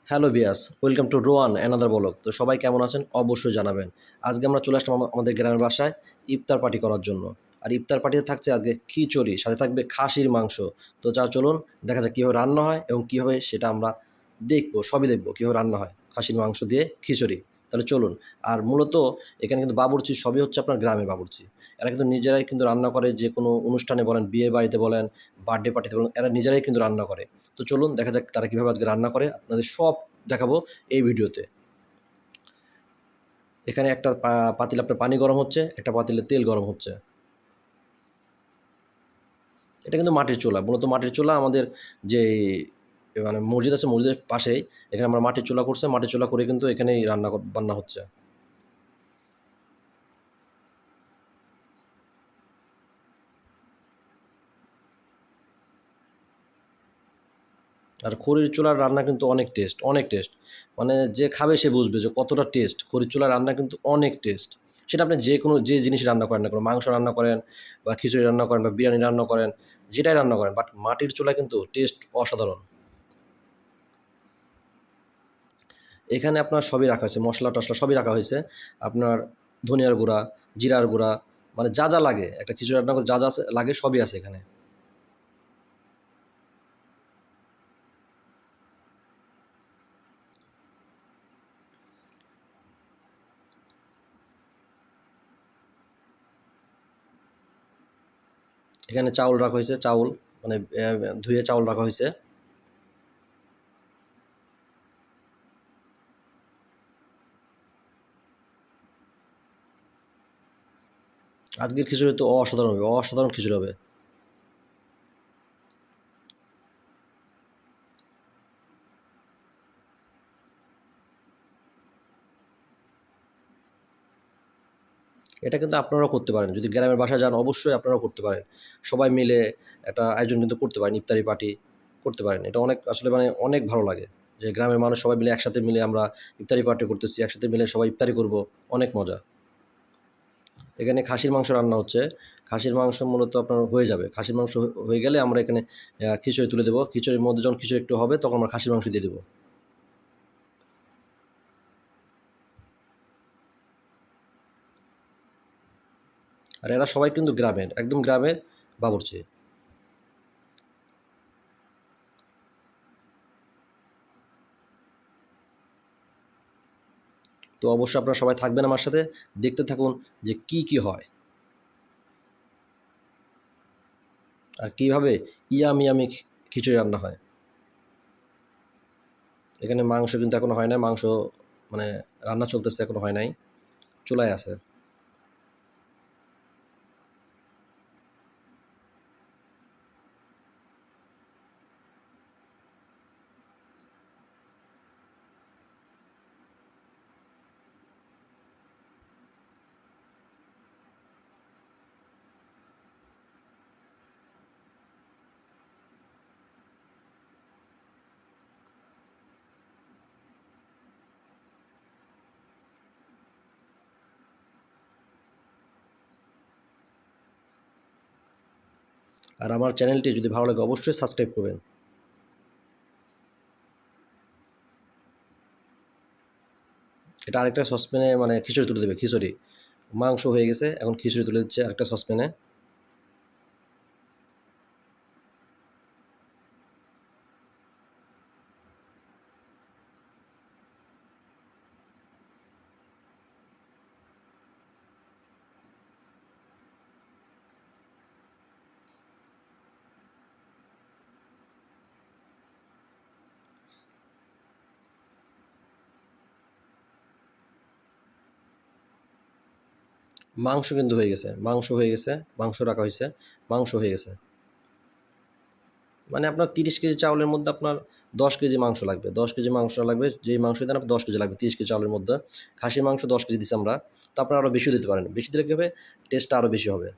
Hello Beas, welcome to Rowan another blog. তো সবাই কেমন আছেন অবশ্যই জানাবেন। আজকে আমরা চলে আসলাম আমাদের গ্রামের বাসায় ইফতার পার্টি করার জন্য। আর ইফতার পার্টিতে থাকছে আজকে খিচুড়ি, সাথে থাকবে খাসির মাংস। তো যা চলুন দেখা যাক কীভাবে রান্না হয় এবং কীভাবে সেটা আমরা দেখবো, সবই দেখবো কীভাবে রান্না হয় খাসির মাংস দিয়ে খিচুড়ি। তাহলে চলুন। আর মূলত এখানে কিন্তু বাবুর্চি সবই হচ্ছে আপনার গ্রামের বাবুর্চি। এরা কিন্তু নিজেরাই কিন্তু রান্না করে, যে কোনো অনুষ্ঠানে বলেন, বিয়ে বাড়িতে বলেন, বার্থডে পার্টিতে বলেন, এরা নিজেরাই কিন্তু রান্না করে। তো চলুন দেখা যাক তারা কীভাবে আজকে রান্না করে, আপনাদের সব দেখাবো এই ভিডিওতে। এখানে একটা পাতিলে আপনার পানি গরম হচ্ছে, একটা পাতিলে তেল গরম হচ্ছে। এটা কিন্তু মাটির চুলা, মূলত মাটির চুলা। আমাদের যে মানে মসজিদ আছে, মসজিদের পাশেই এখানে আমরা মাটির চুলা করছে, মাটির চুলা করে কিন্তু এখানেই বান্না হচ্ছে। আর খড়ির চুলার রান্না কিন্তু অনেক টেস্ট, অনেক টেস্ট। মানে যে খাবে সে বুঝবে যে কতটা টেস্ট। খড়ির চুলার রান্না কিন্তু অনেক টেস্ট। সেটা আপনি যে কোনো জিনিস রান্না করেন না, কোনো মাংস রান্না করেন বা খিচুড়ি রান্না করেন বা বিরিয়ানি রান্না করেন, যেটাই রান্না করেন, বাট মাটির চুলায় কিন্তু টেস্ট অসাধারণ। এখানে আপনার সবই রাখা হয়েছে, মশলা টশলা সবই রাখা হয়েছে। আপনার ধনিয়ার গুঁড়া, জিরার গুঁড়া, মানে যা যা লাগে একটা খিচুড়ি রান্না করতে যা যা লাগে সবই আছে এখানে। এখানে চাউল রাখা হয়েছে, চাউল মানে ধুয়ে চাউল রাখা হয়েছে। আজকের খিচুড়ি তো অসাধারণ হবে, অসাধারণ খিচুড়ি হবে। এটা কিন্তু আপনারাও করতে পারেন, যদি গ্রামের বাসায় যান অবশ্যই আপনারাও করতে পারেন। সবাই মিলে একটা আয়োজন কিন্তু করতে পারেন, ইফতারি পার্টি করতে পারেন। এটা অনেক আসলে মানে অনেক ভালো লাগে যে গ্রামের মানুষ সবাই মিলে একসাথে মিলে আমরা ইফতারি পার্টি করতেছি, একসাথে মিলে সবাই ইফতারি করব, অনেক মজা। এখানে খাসির মাংস রান্না হচ্ছে। খাসির মাংস মূলত আপনার হয়ে যাবে, খাসির মাংস হয়ে গেলে আমরা এখানে খিচুড়ি তুলে দেবো। খিচুড়ির মধ্যে যখন খিচুড়ি একটু হবে তখন আমরা খাসির মাংস দিয়ে দেবো। আর এরা সবাই কিন্তু গ্রামের, একদম গ্রামের বাবুর্চি। তো অবশ্যই আপনারা সবাই থাকবেন আমার সাথে, দেখতে থাকুন যে কি কি হয় আর কীভাবে ইয়ামি ইয়ামি খিচুড়ি রান্না হয়। এখানে মাংস কিন্তু এখনো হয় নাই, মাংস মানে রান্না চলতেছে, এখনো হয় নাই, চুলায় আছে। আর আমার চ্যানেলটি যদি ভালো লাগে অবশ্যই সাবস্ক্রাইব করবেন। এটা আরেকটা সসপ্যানে মানে খিচুড়ি তুলে দেবে, খিচুড়ি মাংস হয়ে গেছে, এখন খিচুড়ি তুলে দিচ্ছে আরেকটা সসপ্যানে। মাংস কিন্তু হয়ে গেছে, মাংস হয়ে গেছে, মাংস রাখা হয়েছে, মাংস হয়ে গেছে। মানে আপনার 30 কেজি চাউলের মধ্যে আপনার 10 কেজি মাংস লাগবে, 10 কেজি মাংস লাগবে। যেই মাংস দেন আপনার 10 কেজি লাগবে 30 কেজি চাউলের মধ্যে। খাসির মাংস 10 কেজি দিচ্ছি আমরা, তো আপনারা আরও বেশিও দিতে পারেন, বেশি দিলে কী হবে, টেস্টটা আরও বেশি হবে।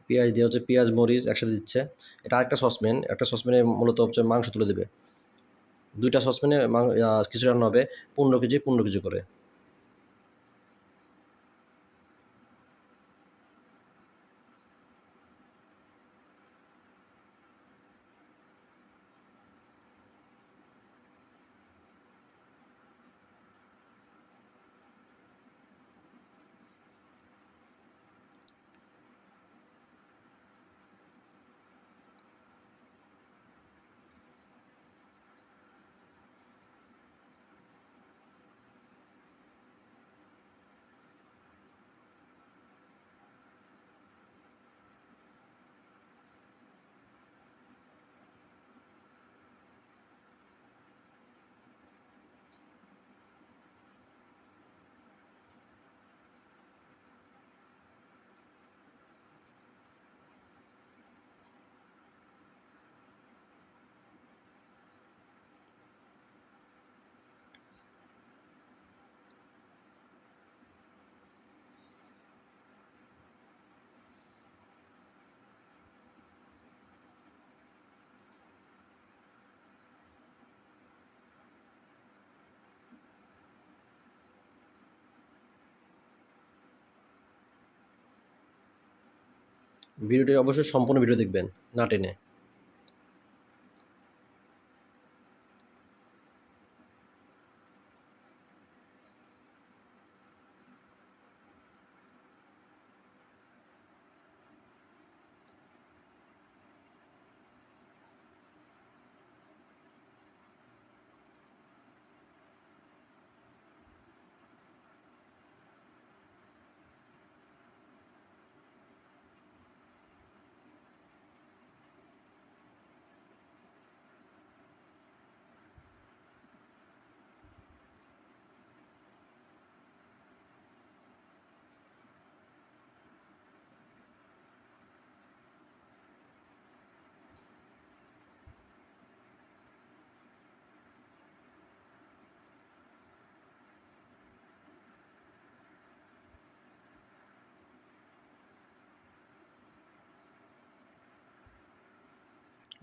পেঁয়াজ দিয়ে হচ্ছে পেঁয়াজ মরিচ একসাথে দিচ্ছে। এটা আরেকটা সসপ্যান, একটা সসপ্যানে মূলত হচ্ছে মাংস তুলে দেবে। দুইটা সসপ্যানে কিছু রান্না হবে, 15 কেজি 15 কেজি করে। ভিডিওটি অবশ্যই সম্পূর্ণ ভিডিও দেখবেন, না টেনে।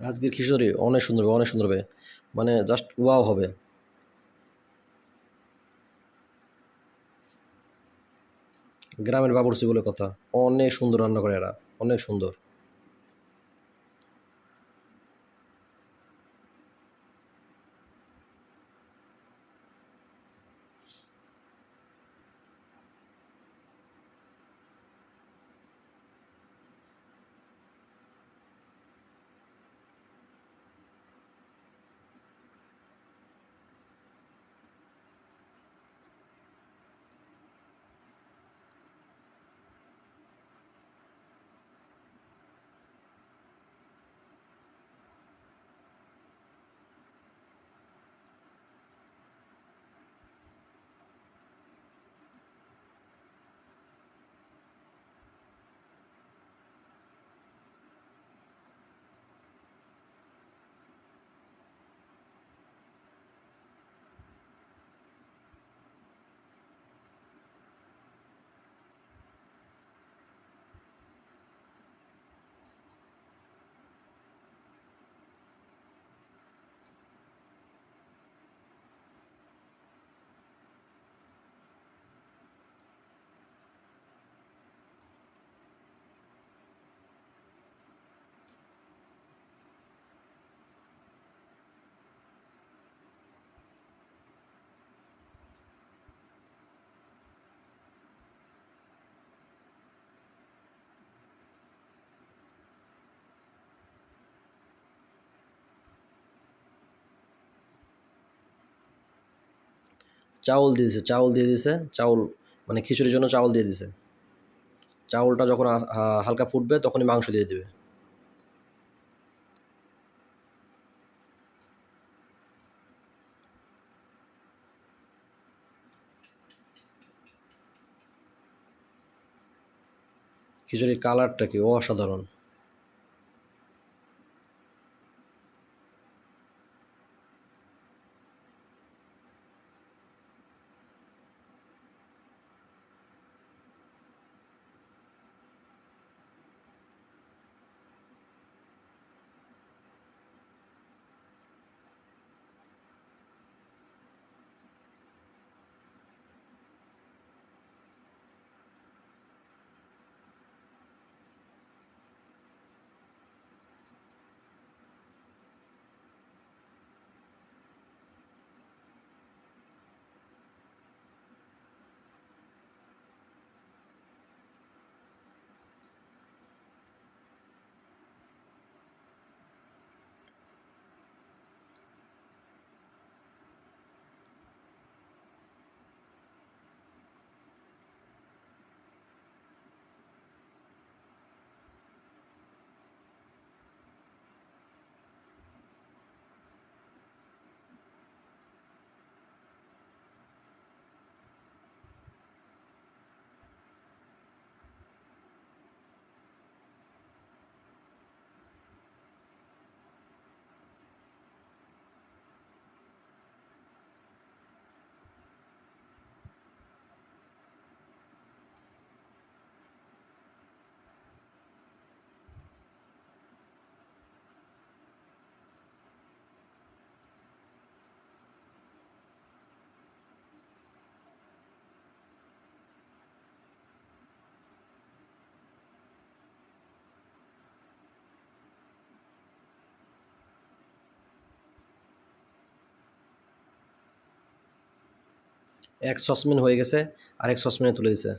আজকের খিচুড়ি অনেক সুন্দর হবে, অনেক সুন্দর হবে, মানে জাস্ট ওয়াও হবে। গ্রামের বাবুর্চি বলে কথা, অনেক সুন্দর রান্না করে এরা, অনেক সুন্দর। চাউল দিয়ে দিছে, চাউল দিয়ে দিছে, চাউল মানে খিচুড়ির জন্য চাউল দিয়ে দিছে। চাউলটা যখন হালকা ফুটবে তখনই মাংস দিয়ে দিবে। খিচুড়ির কালারটা কি অসাধারণ। এক সসপ্যান হয়ে গেছে, আরেক সসপ্যানে তুলে দিছে।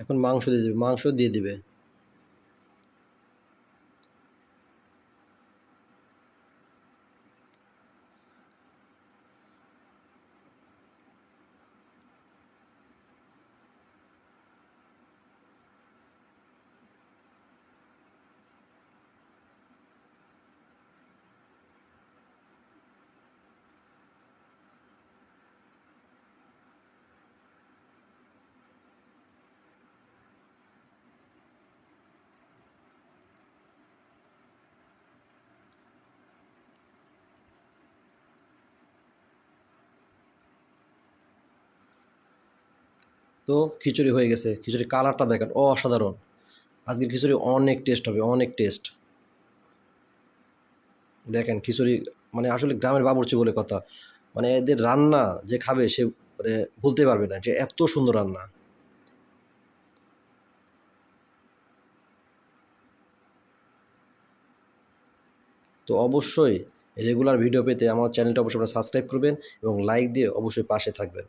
এখন মাংস দিয়ে দিবে, মাংস দিয়ে দিবে। তো খিচুড়ি হয়ে গেছে। খিচুড়ির কালারটা দেখেন, অসাধারণ। আজকের খিচুড়ি অনেক টেস্ট হবে, অনেক টেস্ট। দেখেন খিচুড়ি, মানে আসলে গ্রামের বাবুর্চি বলে কথা। মানে এদের রান্না যে খাবে সে মানে বলতে পারবে না যে এত সুন্দর রান্না। তো অবশ্যই রেগুলার ভিডিও পেতে আমার চ্যানেলটা অবশ্যই আপনারা সাবস্ক্রাইব করবেন এবং লাইক দিয়ে অবশ্যই পাশে থাকবেন।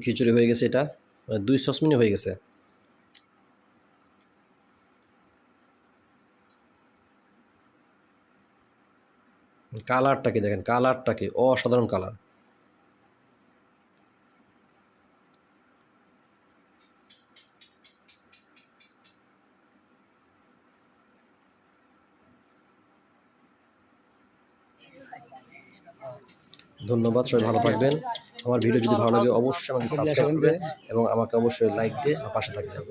খিচুড়ি হয়ে গেছে, এটা 2 সসমিনি হয়ে গেছে। কালারটাকে দেখেন, কালারটাকে অসাধারণ কালার। ধন্যবাদ, সবাই ভালো থাকবেন। আমার ভিডিও যদি ভালো লাগে অবশ্যই আমাকে সাবস্ক্রাইব করবেন এবং আমাকে অবশ্যই লাইক দিয়ে আমার পাশে থাকবেন।